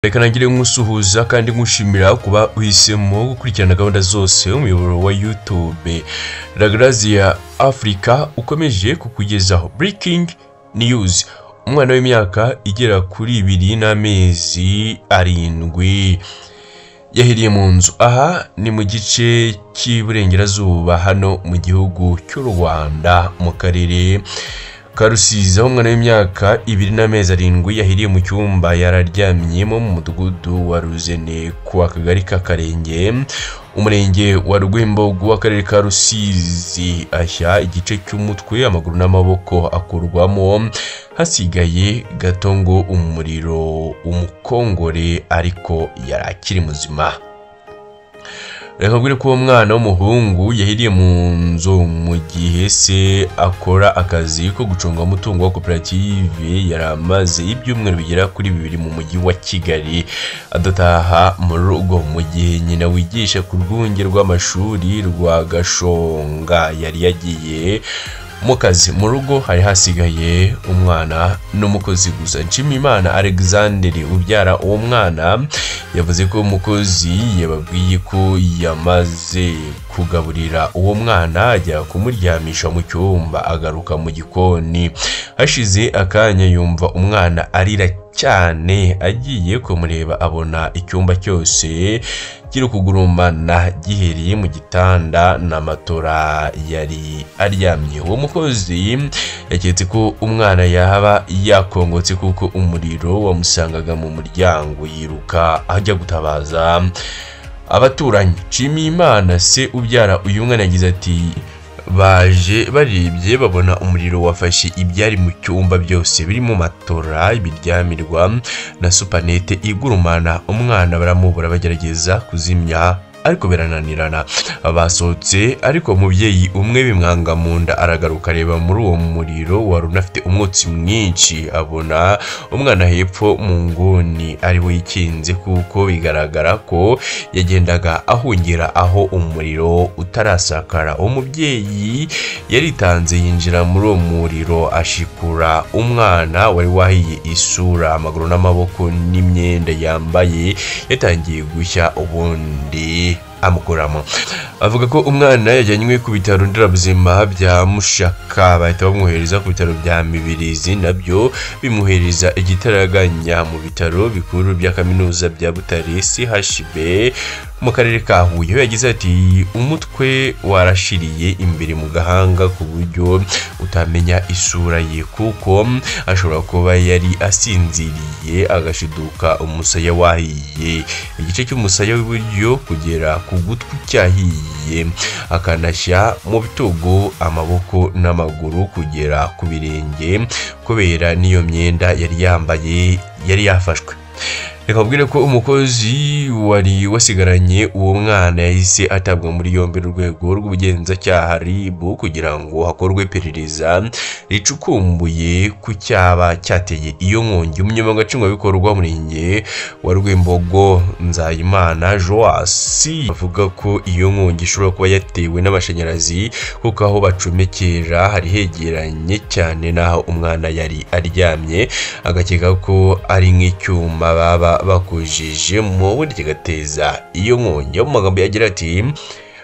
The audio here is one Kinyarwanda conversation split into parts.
Reka nagire nk'usuhuza kandi nkushimira kuba uhisemo gukurikirana gahunda zose umuyoboro wa YouTube La Grazia Africa ukomeje kukugezaho breaking news. Umwana w'imyaka igera kuri 2 n'amezi 7 yahiriye mu nzu. Aha ni mu gice cy'iburengerazuba hano mu gihugu cy'u Rwanda mu karere Karusizi. Umwana w'imyaka 2 n'amezi 7 yahiriye mu cyumba yararyamyemo mu mudugudu wa Ruzene ku akagari ka Karenge umurenge wa Rwimbogo w'akarere ka Rusizi. Ashya igice cy'umutwe, amaguru n'amaboko akurwamo, hasigaye gato ngo umuriro umukongore ariko yarakiri muzima. Reka ngwire ko umwana w'umuhungu yahiriye mu nzu mu gihe se akora akazi ko gucunga umutungo wa koperative yaramaze ibyumweru bigera kuri 2 mu mujyi wa Kigali adataha mu rugo, mu gihe nyina wigisha ku rwunge rw'amashuri rwa Gashonga yari yagiye mu kazi. Mu rugo hari hasigaye umwana n'umukozi gusa. Nshimiyimana Alexander ubyara uwo mwana yavuze ko umukozi yababwiye ko yamaze kugaburira uwo mwana ajya kumuryamisha mu cyumba, agaruka mu gikoni. Hashize akanya yumva umwana arira cyane, agiye kumureba abona icyumba cyose kiri kugurumana gihereye mu gitanda na matora yari aryamye. Uwo mukozi yaketse ko umwana yaba yakongotse kuko umuriro wamusangaga mu muryango, yiruka ajya gutabaza abaturanyi. Nshimiyimana se ubyara uyu mwana yagize ati baje baribye babona umuriro wafashe ibyari mu cyumba byose birimo matora, ibiryamirwa na supanete igurumana. Umwana baramubura bagerageza kuzimya ariko birananirana. Basohotse ariko umubyeyi umwe bimwanga mu nda, aragaruka areba muri uwo muriro wari unafite umwotsi mwinshi, abona umwana hepfo mu nguni ari we yikinze kuko bigaragara ko yagendaga ahungira aho umuriro utarasakara. Umubyeyi yaritanze yinjira muri uwo muriro ashikura umwana wari wahiye isura, amaguru n'amaboko n'imyenda yambaye yatangiye gushya ubundi amukuramo. Avuga ko umwana yajyanywe ku bitaro nderabuzima bya Mushaka, bahita bamwohereza ku bitaro bya Mibirizi, nabyo bimwohereza igitaraganya mu bitaro bikuru bya kaminuza bya Butare CHB mu karere ka Huye. Yagize ati umutwe warashiriye imbere mu gahanga ku buryo utamenya isura ye kuko ashobora kuba yari asinziriye agashiduka umusaya wahiye, igice cy'umusaya w'iburyo kugera ku gutwi cyahiye, akanashya mu bitugu, amaboko n'amaguru kugera ku birenge kubera niyo myenda yari yambaye yari yafashwe. Reka mbwire ko umukozi wari wasigaranye uwo mwana yahise atabwa muri yombi n'urwego rw'ubugenzacyaha RIB kugira ngo hakorwe iperereza ricukumbuye ku cyaba cyateye iyo nkongi. Umunyamabanga nshingwabikorwa w'umurenge wa Rwimbogo Nzayimana Joasi avuga ko iyo nkongi ishobora kuba yatewe n'amashanyarazi kuko aho bacomekera hari hegeranye cyane n'aho umwana yari aryamye, agakeka ko ari nk'icyuma baba bakujije mu bundi kigateza iyo nkongi. Mu magambo yagira ati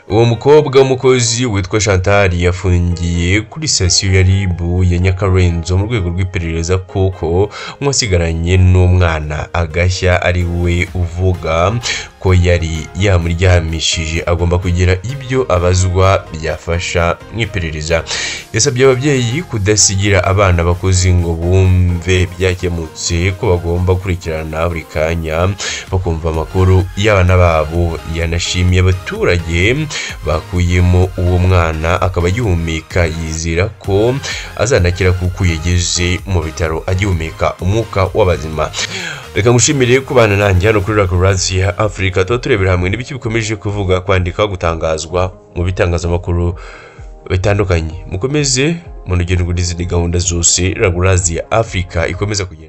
uwo mukobwa w'umukozi witwa Chantal yafungiye kuri sitasiyo ya RIB ya Nyakarenzo mu rwego rw'iperereza kuko mwasigaranye n'umwana agashya ari we uvuga ko yari yamuryamishije agomba kugira ibyo abazwa byafasha mw'iperereza. Yasabye ababyeyi kudasigira abana bakozi ngo bumve byakemutse ko bagomba gukurikirana buri kanya bakumva amakuru y'abana babo. Yanashimiye abaturage bakuyemo uwo mwana akaba agihumeka, yizera ko azanakira kuko yageze mu bitaro agihumeka umwuka w'abazima. Reka ngushimire kubana nanjye hano kuri La Grazia Africa, tuba turebera hamwe n'ibiki bikomeje kuvuga, kwandika, gutangazwa mu bitangazamakuru bitandukanye. Mukomeze munogere n'izindi gahunda zose La Grazia Africa ikomeza kugenda.